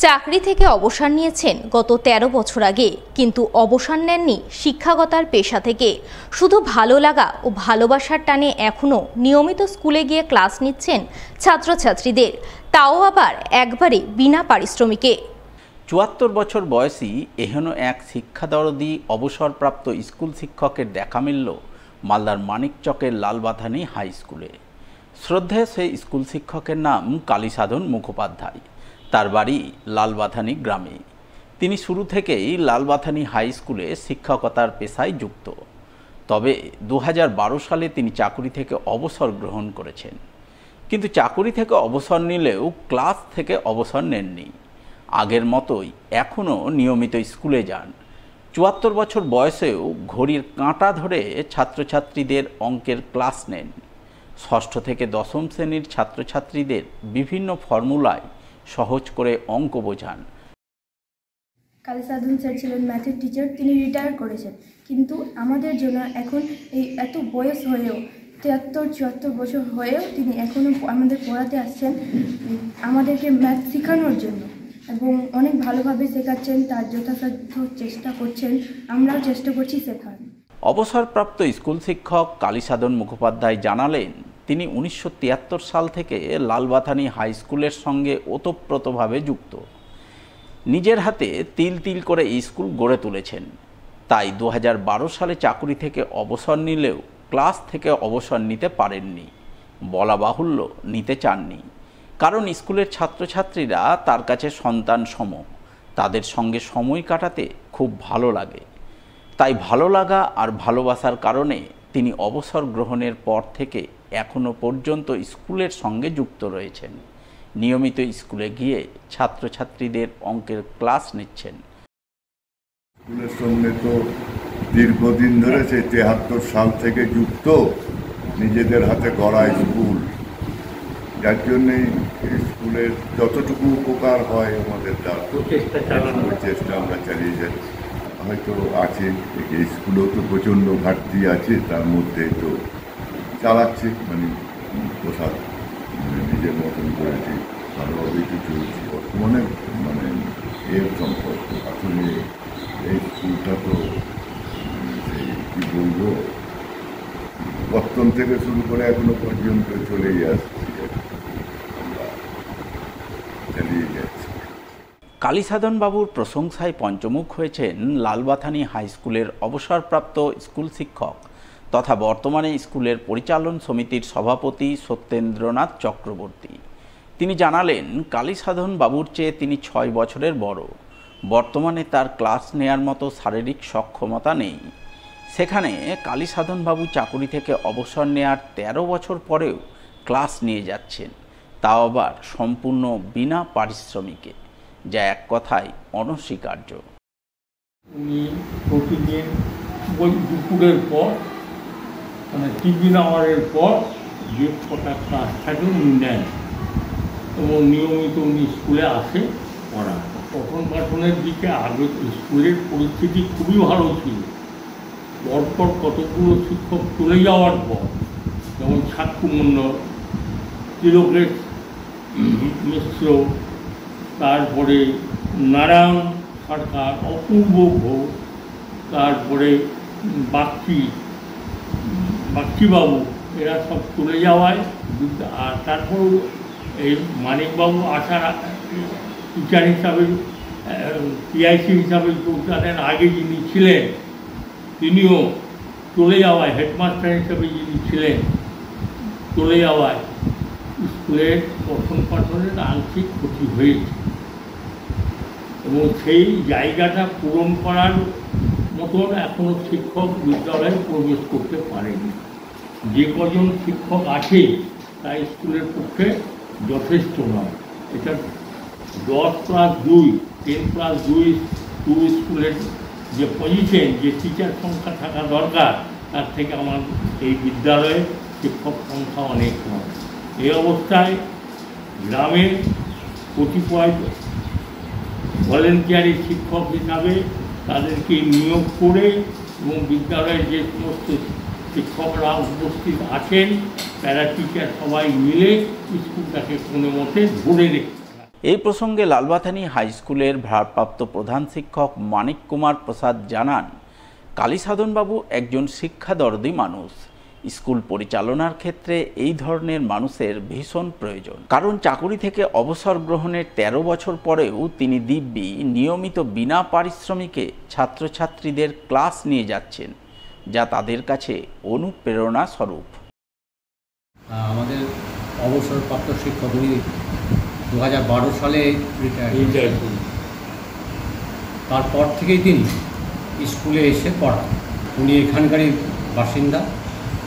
চাকরি থেকে অবসর নিয়েছেন গত ১৩ বছর আগে, কিন্তু অবসর নেননি শিক্ষকতার পেশা থেকে। শুধু ভালো লাগা ও ভালোবাসার টানে এখনও নিয়মিত স্কুলে গিয়ে ক্লাস নিচ্ছেন ছাত্রছাত্রীদের, তাও আবার একবারে বিনা পারিশ্রমিকে। ৭৪ বছর বয়সী এহেন এক শিক্ষাদরদী অবসরপ্রাপ্ত স্কুল শিক্ষকের দেখা মিলল মালদার মানিকচকের লালবাথানি হাই স্কুলে। শ্রদ্ধেয় সেই স্কুল শিক্ষকের নাম কালীসাধন মুখোপাধ্যায়। তার বাড়ি লালবাথানি গ্রামে। তিনি শুরু থেকেই লালবাথানি হাই স্কুলে শিক্ষকতার পেশায় যুক্ত। তবে ২০১২ সালে তিনি চাকুরি থেকে অবসর গ্রহণ করেছেন। কিন্তু চাকুরি থেকে অবসর নিলেও ক্লাস থেকে অবসর নেননি। আগের মতোই এখনও নিয়মিত স্কুলে যান। ৭৪ বছর বয়সেও ঘড়ির কাঁটা ধরে ছাত্রছাত্রীদের অঙ্কের ক্লাস নেন। ষষ্ঠ থেকে দশম শ্রেণীর ছাত্রছাত্রীদের বিভিন্ন ফর্মুলায় সহজ করে অঙ্ক বোঝান। কালীসাধন স্যার ছিলেন ম্যাথের টিচার, তিনি রিটায়ার করেছেন। কিন্তু আমাদের জন্য এখন এই এত বয়স হয়েও ৭৩-৭৪ বছর হয়েও তিনি এখনও আমাদের পড়াতে আসছেন, আমাদেরকে ম্যাথ শেখানোর জন্য, এবং অনেক ভালোভাবে শেখাচ্ছেন। তার যথাসাধ্য চেষ্টা করছেন, আমরাও চেষ্টা করছি শেখার। অবসরপ্রাপ্ত স্কুল শিক্ষক কালীসাধন মুখোপাধ্যায় জানালেন, তিনি ১৯৭৩ সাল থেকে লালবাথানি হাই স্কুলের সঙ্গে ওতপ্রোতভাবে যুক্ত। নিজের হাতে তিল তিল করে এই স্কুল গড়ে তুলেছেন। তাই ২০১২ সালে চাকুরি থেকে অবসর নিলেও ক্লাস থেকে অবসর নিতে পারেননি, বলা বাহুল্য নিতে চাননি। কারণ স্কুলের ছাত্রছাত্রীরা তার কাছে সন্তান সম, তাদের সঙ্গে সময় কাটাতে খুব ভালো লাগে। তাই ভালো লাগা আর ভালোবাসার কারণে তিনি অবসর গ্রহণের পর থেকে এখনও পর্যন্ত স্কুলের সঙ্গে যুক্ত রয়েছেন। নিয়মিত স্কুলে গিয়ে ছাত্রছাত্রীদের অঙ্কের ক্লাস নিচ্ছেন। স্কুলের সঙ্গে তো দীর্ঘদিন ধরে, সেই ৭৩ সাল থেকে যুক্ত, নিজেদের হাতে গড়া স্কুল, যার জন্যে স্কুলের যতটুকু উপকার হয় আমাদের তার চেষ্টা আমরা চালিয়ে যাচ্ছি। হয়তো আছে স্কুলেও তো প্রচণ্ড ঘাটতি আছে, তার মধ্যে তো চালাচ্ছে, পোশাক নিজের মতন করে ঠিক ভালোভাবেই তো চলছে। বর্তমানে এর সম্পর্ক আসলে এই স্কুলটা তো সেই কী বলবো, বর্তন থেকে শুরু করে এখনো পর্যন্ত চলেই আসছি, আমরা চালিয়ে যাচ্ছি। কালীসাধন বাবুর প্রশংসায় পঞ্চমুখ হয়েছেন লালবাথানি হাই স্কুলের অবসরপ্রাপ্ত স্কুল শিক্ষক তথা বর্তমানে স্কুলের পরিচালন সমিতির সভাপতি সত্যেন্দ্রনাথ চক্রবর্তী। তিনি জানালেন, কালীসাধন বাবুর চেয়ে তিনি ৬ বছরের বড়। বর্তমানে তার ক্লাস নেয়ার মতো শারীরিক সক্ষমতা নেই। সেখানে কালীসাধন বাবু চাকুরি থেকে অবসর নেয়ার ১৩ বছর পরেও ক্লাস নিয়ে যাচ্ছেন, তাও আবার সম্পূর্ণ বিনা পারিশ্রমিকে, যা এক কথায় অনস্বীকার্য। উনি প্রতিদিন দুপুরের পর, টিফিন আওয়ারের পর যে কটা ক্লাস থাকে উনি নেন, এবং নিয়মিত উনি স্কুলে আসে পড়ান। পঠন পাঠনের দিকে আগে স্কুলের পরিস্থিতি খুবই ভালো ছিল। পরপর কতগুলো শিক্ষক চলে যাওয়ার পর, যেমন সাক্ষু মণ্ডল, তিলকেশ মিশ্র, তারপরে নারায়ণ সরকার, অপূর্ব ঘোষ, তারপরে বাগচিবাবু, এরা সব চলে যাওয়ায়, আর তারপরেও এই মানিকবাবু আসার টিচার হিসাবে, পিআইসি হিসাবে যোগদানের আগে যিনি ছিলেন তিনিও চলে যাওয়ায়, হেডমাস্টার হিসাবে যিনি ছিলেন চলে যাওয়ায় স্কুলের পঠন পাঠনের আংশিক ক্ষতি হয়েছে, এবং সেই জায়গাটা পূরণ করার মতন এখনও শিক্ষক বিদ্যালয়ে প্রবেশ করতে পারেনি। যে কজন শিক্ষক আছে তা স্কুলের পক্ষে যথেষ্ট নয়। এটা 10+2, 10+2 স্কুলের যে পজিশন, যে টিচার সংখ্যা থাকা দরকার, তার থেকে আমার এই বিদ্যালয়ে শিক্ষক সংখ্যা অনেক কম। এই অবস্থায় গ্রামে কতিপয় ভলেন্টিয়ারি শিক্ষক হিসাবে তাদেরকে নিয়োগ করে, এবং বিদ্যালয়ের যে সমস্ত শিক্ষকরা উপস্থিত আছেন, প্যারা টিচার সবাই মিলে স্কুলটাকে কোনো মতে ধরে রেখে এই প্রসঙ্গে লালবাথানি হাই স্কুলের ভারপ্রাপ্ত প্রধান শিক্ষক মানিক কুমার প্রসাদ জানান, কালীসাধনবাবু একজন শিক্ষাদরদী মানুষ। স্কুল পরিচালনার ক্ষেত্রে এই ধরনের মানুষের ভীষণ প্রয়োজন, কারণ চাকুরি থেকে অবসর গ্রহণের 13 বছর পরেও তিনি দিব্যি নিয়মিত বিনা পারিশ্রমিকে ছাত্রছাত্রীদের ক্লাস নিয়ে যাচ্ছেন, যা তাদের কাছে অনুপ্রেরণা স্বরূপ। আমাদের অবসরপ্রাপ্ত শিক্ষক উনি 2012 সালে রিটায়ার করেন। তারপর থেকেই তিনি স্কুলে এসে পড়ান। উনি এখানকারই বাসিন্দা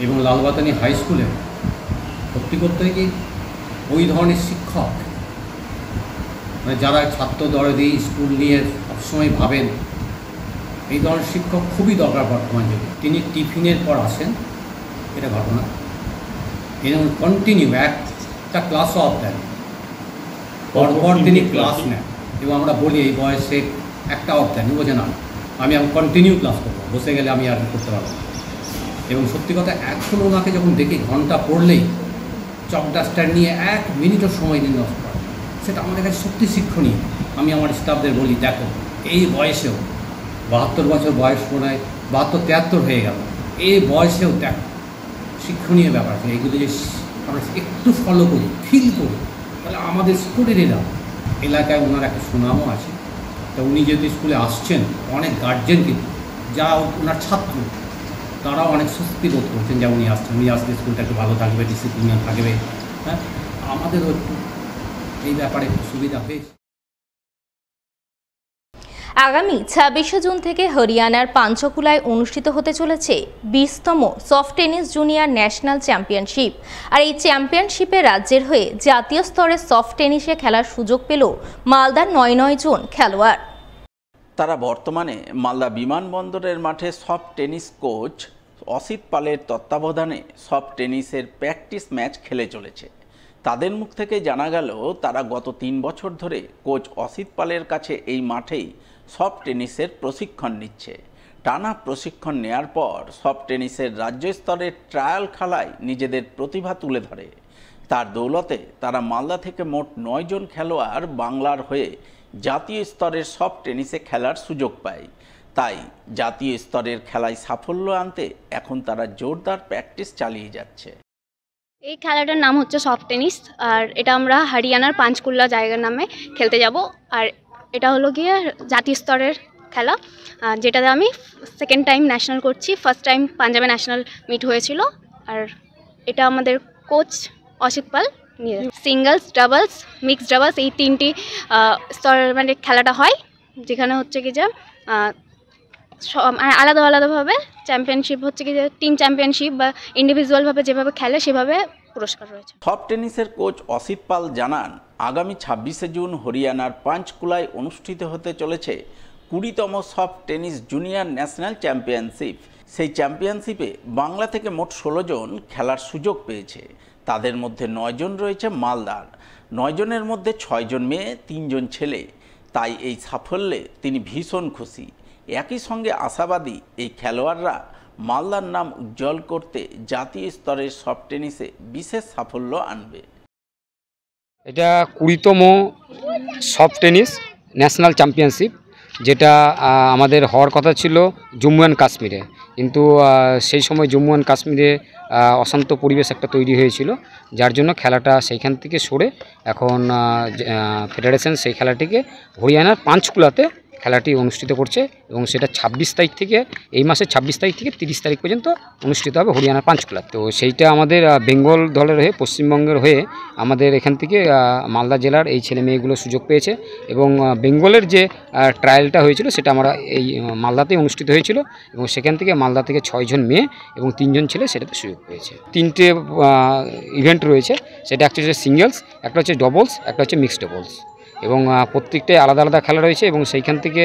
এবং লালবাথানি হাই স্কুলে ভর্তি করতে কি ওই ধরনের শিক্ষক, মানে যারা ছাত্র দরদি স্কুল নিয়ে সবসময় ভাবেন, এই ধরনের শিক্ষক খুবই দরকার বর্তমান যুগে। তিনি টিফিনের পর আসেন, এটা ঘটনা, এরকম কন্টিনিউ একটা ক্লাসও অফ দেন, পরপর তিনি ক্লাস নেন। এবং আমরা বলি এই বয়সে একটা অফ দেন, বোঝে না আমি কন্টিনিউ ক্লাস করবো, বসে গেলে আমি আর করতে পারবো না। এবং সত্যি কথা, এখন ওনাকে যখন দেখি ঘন্টা পড়লেই চক ডাস্টার নিয়ে 1 মিনিটও সময় দিন নষ্ট করে, সেটা আমাদের কাছে সত্যি শিক্ষণীয়। আমি আমার স্টাফদের বলি, দেখো এই বয়সেও 72 বছর বয়স, মনে হয় 72-73 হয়ে গেল, এই বয়সেও দেখো শিক্ষণীয় ব্যাপার আছে। এইগুলো যে আমরা একটু ফলো করি, ফিল করি, তাহলে আমাদের স্টুডেন্টেরা এলাকায় ওনার একটা সুনামও আছে। তা উনি যেহেতু স্কুলে আসছেন, অনেক গার্জেন কিন্তু যা ওনার ছাত্র, তারাও অনেক স্বস্তি বোধ করছেন যে উনি আসছেন, উনি আসলে স্কুলটা একটু ভালো থাকবে, ডিসিপ্লিন থাকবে। হ্যাঁ, আমাদেরও একটু এই ব্যাপারে একটু সুবিধা হয়েছে। আগামী 26শে জুন থেকে হরিয়ানার পাঞ্চকুলায় অনুষ্ঠিত হতে চলেছে 20তম soft tennis junior national championship. আর এই চ্যাম্পিয়নশিপে রাজ্যের হয়ে জাতীয় স্তরে সফট টেনিসে খেলার সুযোগ পেল মালদার 9 জন খেলোয়াড়। তারা বর্তমানে মালদা বিমানবন্দরের মাঠে সফট টেনিস কোচ অসিত পালের তত্ত্বাবধানে সফট টেনিসের প্র্যাকটিস ম্যাচ খেলে চলেছে। তাদের মুখ থেকে জানা গেল, তারা গত 3 বছর ধরে কোচ অসিত পালের কাছে এই মাঠেই সফট টেনিসের প্রশিক্ষণ নিচ্ছে। টানা প্রশিক্ষণ নেয়ার পর সফট টেনিসের রাজ্য স্তরের ট্রায়াল খেলায় নিজেদের প্রতিভা তুলে ধরে। তার দৌলতে তারা মালদা থেকে মোট 9 জন খেলোয়াড় বাংলার হয়ে জাতীয় স্তরের সফট টেনিসে খেলার সুযোগ পায়। তাই জাতীয় স্তরের খেলায় সাফল্য আনতে এখন তারা জোরদার প্র্যাকটিস চালিয়ে যাচ্ছে। এই খেলাটার নাম হচ্ছে সফট টেনিস, আর এটা আমরা হরিয়ানার পাঞ্চকুলা জায়গার নামে খেলতে যাব। আর এটা হলো গিয়ে জাতীয় স্তরের খেলা, যেটাতে আমি সেকেন্ড টাইম ন্যাশনাল করছি। ফার্স্ট টাইম পাঞ্জাবে ন্যাশনাল মিট হয়েছিল। আর এটা আমাদের কোচ অসিত পাল নিয়ে, সিঙ্গলস, ডাবলস, মিক্সড ডাবলস, এই 3টি স্তর মানে খেলাটা হয়, যেখানে হচ্ছে কি যে আলাদা আলাদাভাবে চ্যাম্পিয়নশিপ হচ্ছে কি যে টিম চ্যাম্পিয়নশিপ বা ইন্ডিভিজুয়ালভাবে যেভাবে খেলে সেভাবে পুরস্কার রয়েছে। সফট টেনিসের কোচ অসিত পাল জানান, আগামী 26শে জুন হরিয়ানার পাঞ্চকুলায় অনুষ্ঠিত হতে চলেছে 20তম soft tennis junior national championship. সেই চ্যাম্পিয়নশিপে বাংলা থেকে মোট 16 জন খেলার সুযোগ পেয়েছে। তাদের মধ্যে 9 জন রয়েছে মালদার। 9 জনের মধ্যে 6 জন মেয়ে, 3 জন ছেলে। তাই এই সাফল্যে তিনি ভীষণ খুশি। একই সঙ্গে আশাবাদী এই খেলোয়াড়রা মালদার নাম উজ্জ্বল করতে জাতীয় স্তরের সফট টেনিসে বিশেষ সাফল্য আনবে। এটা 20তম সফট টেনিস ন্যাশনাল চ্যাম্পিয়নশিপ, যেটা আমাদের হওয়ার কথা ছিল জম্মু অ্যান্ড কাশ্মীরে, কিন্তু সেই সময় জম্মু অ্যান্ড কাশ্মীরে অশান্ত পরিবেশ একটা তৈরি হয়েছিল, যার জন্য খেলাটা সেইখান থেকে সরে এখন ফেডারেশন সেই খেলাটিকে হরিয়ানার পাঞ্চকুলাতে খেলাটি অনুষ্ঠিত করছে। এবং সেটা 26 তারিখ থেকে, এই মাসের 26 তারিখ থেকে 30 তারিখ পর্যন্ত অনুষ্ঠিত হবে হরিয়ানার পাঞ্চকুলা। তো সেইটা আমাদের বেঙ্গল দলের হয়ে, পশ্চিমবঙ্গের হয়ে আমাদের এখান থেকে মালদা জেলার এই ছেলে মেয়েগুলো সুযোগ পেয়েছে। এবং বেঙ্গলের যে ট্রায়ালটা হয়েছিল সেটা আমরা এই মালদাতেই অনুষ্ঠিত হয়েছিল, এবং সেখান থেকে মালদা থেকে 6 জন মেয়ে এবং 3 জন ছেলে সেটাতে সুযোগ পেয়েছে। 3টে ইভেন্ট রয়েছে, সেটা একটা হচ্ছে সিঙ্গেলস, একটা হচ্ছে ডবলস, একটা হচ্ছে মিক্সড ডবলস, এবং প্রত্যেকটাই আলাদা আলাদা খেলা রয়েছে। এবং সেইখান থেকে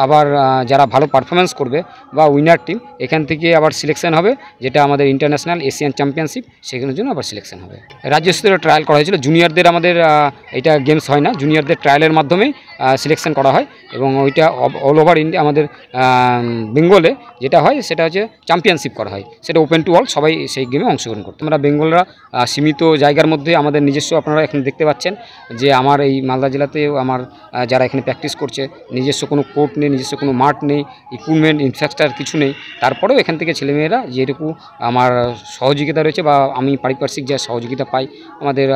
আবার যারা ভালো পারফরমেন্স করবে বা উইনার টিম, এখান থেকে আবার সিলেকশন হবে, যেটা আমাদের ইন্টারন্যাশনাল এশিয়ান চ্যাম্পিয়নশিপ, সেখানের জন্য আবার সিলেকশন হবে। রাজ্য স্তরে ট্রায়াল করা হয়েছিল। জুনিয়রদের আমাদের এটা গেমস হয় না, জুনিয়রদের ট্রায়ালের মাধ্যমে সিলেকশন করা হয় এবং ওইটা অল ওভার ইন্ডিয়া আমাদের বেঙ্গলে যেটা হয় সেটা হচ্ছে চ্যাম্পিয়নশিপ করা হয়, সেটা ওপেন টু অল, সবাই সেই গেমে অংশগ্রহণ করতে। আমরা বেঙ্গলরা সীমিত জায়গার মধ্যে আমাদের নিজস্ব, আপনারা এখানে দেখতে পাচ্ছেন যে আমার এই মালদা জেলাতেও আমার যারা এখানে প্র্যাকটিস করছে, নিজস্ব কোনো কোর্ট নেই, নিজস্ব কোনো মাঠ নেই, ইকুইপমেন্ট ইনফ্রাস্ট্রাকচার কিছু নেই, তারপরেও এখান থেকে ছেলেমেয়েরা যেটুকু আমার সহযোগিতা রয়েছে বা আমি পারিপার্শ্বিক যে সহযোগিতা পাই, আমাদের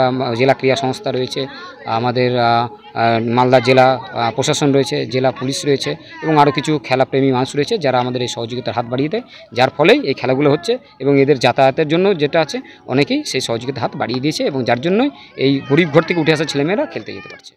জেলা ক্রীড়া সংস্থা রয়েছে, আমাদের মালদা জেলা প্রশাসন রয়েছে, জেলা পুলিশ রয়েছে এবং আরও কিছু খেলাপ্রেমী মানুষ রয়েছে যারা আমাদের এই সহযোগিতার হাত বাড়িয়ে দেয়, যার ফলেই এই খেলাগুলো হচ্ছে এবং এদের যাতায়াতের জন্য যেটা আছে অনেকেই সেই সহযোগিতার হাত বাড়িয়ে দিয়েছে এবং যার জন্যই এই গরিব ঘর থেকে উঠে আসা ছেলেমেয়েরা খেলতে যেতে পারছে।